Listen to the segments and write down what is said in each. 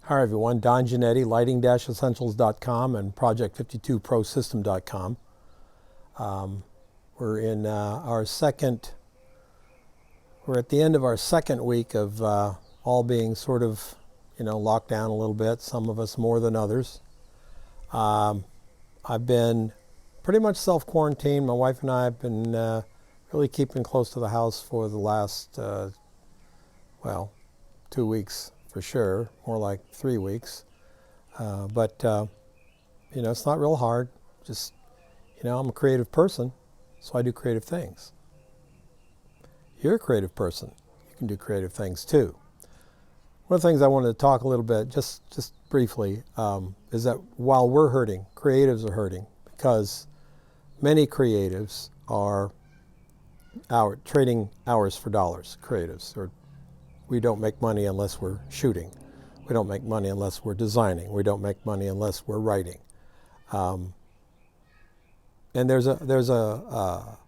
Hi everyone, Don Giannetti, lighting-essentials.com and project52prosystem.com. We're in we're at the end of our second week of all being sort of, locked down a little bit, some of us more than others. I've been pretty much self-quarantined. My wife and I have been really keeping close to the house for the last, 2 weeks for sure, more like 3 weeks. But it's not real hard. Just, I'm a creative person, so I do creative things. You're a creative person. You can do creative things too. One of the things I wanted to talk a little bit, just briefly, is that while we're hurting, creatives are hurting because many creatives are trading hours for dollars, creatives. Or we don't make money unless we're shooting. We don't make money unless we're designing. We don't make money unless we're writing. And there's a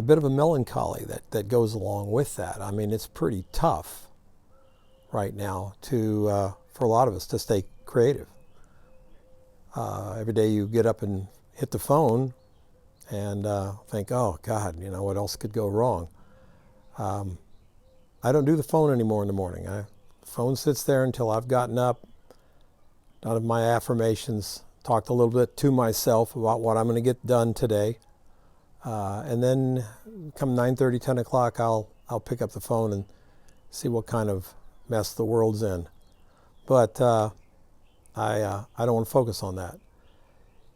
bit of a melancholy that goes along with that. I mean, it's pretty tough right now for a lot of us to stay creative. Every day you get up and hit the phone and think, oh God, what else could go wrong? I don't do the phone anymore in the morning. The phone sits there until I've gotten up, done my affirmations, talked a little bit to myself about what I'm going to get done today. And then come 9:30, 10 o'clock, I'll pick up the phone and see what kind of mess the world's in. But I don't want to focus on that.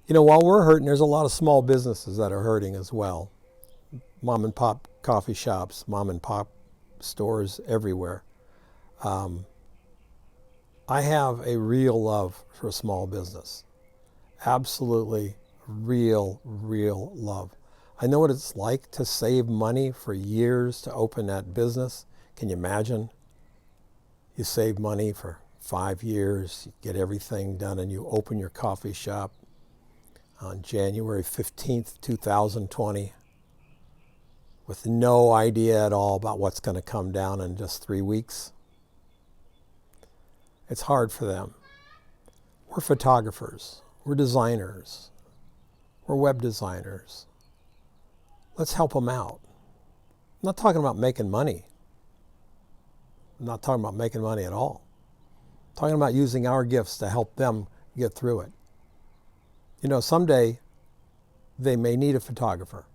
While we're hurting, there's a lot of small businesses that are hurting as well. Mom and pop coffee shops, mom and pop stores everywhere. I have a real love for small business. Absolutely real love. I know what it's like to save money for years to open that business. Can you imagine? You save money for 5 years, you get everything done, and you open your coffee shop on January 15th, 2020 with no idea at all about what's going to come down in just 3 weeks. It's hard for them. We're photographers. We're designers. We're web designers. Let's help them out. I'm not talking about making money. I'm not talking about making money at all. I'm talking about using our gifts to help them get through it. Someday they may need a photographer.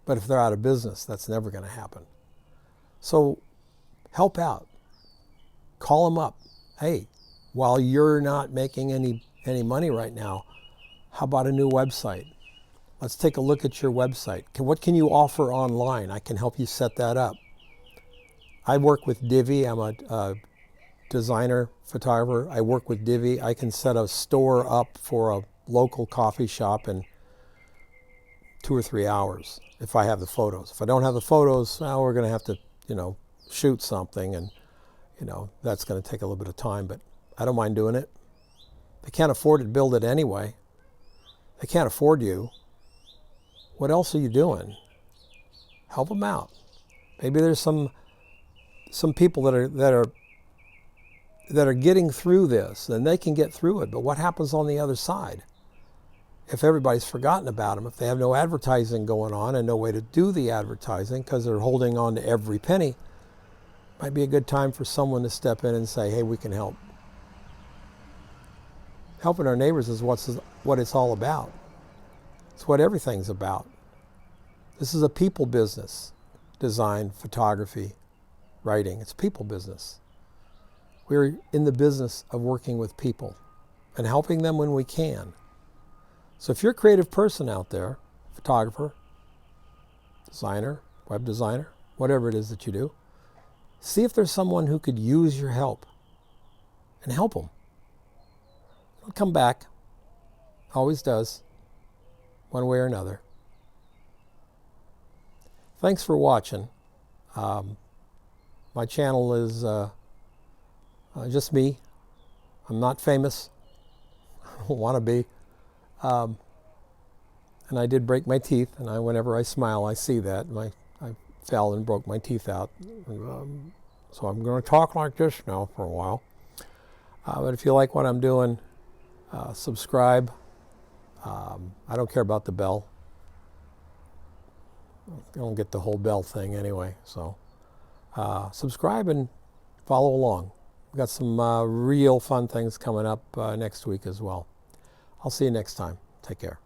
But if they're out of business, that's never going to happen. So help out. Call them up. Hey, while you're not making any money right now, how about a new website? Let's take a look at your website. What can you offer online? I can help you set that up. I work with Divi. I'm a designer, photographer. I work with Divi. I can set a store up for a local coffee shop in 2 or 3 hours if I have the photos. If I don't have the photos, we're going to have to, shoot something, and, that's going to take a little bit of time, but I don't mind doing it. They can't afford to build it anyway. They can't afford you. What else are you doing? Help them out. Maybe there's some people that are getting through this, and they can get through it, but what happens on the other side? If everybody's forgotten about them, if they have no advertising going on and no way to do the advertising because they're holding on to every penny, might be a good time for someone to step in and say, hey, we can help. Helping our neighbors is what it's all about. It's what everything's about. This is a people business. Design, photography, writing. It's a people business. We're in the business of working with people and helping them when we can. So if you're a creative person out there, photographer, designer, web designer, whatever it is that you do, see if there's someone who could use your help and help them. It'll come back. Always does, one way or another. Thanks for watching. My channel is just me. I'm not famous. I don't want to be. And I did break my teeth, and whenever I smile, I see that. I fell and broke my teeth out. So I'm going to talk like this now for a while. But if you like what I'm doing, subscribe. I don't care about the bell. I don't get the whole bell thing anyway. So subscribe and follow along. We've got some real fun things coming up next week as well. I'll see you next time. Take care.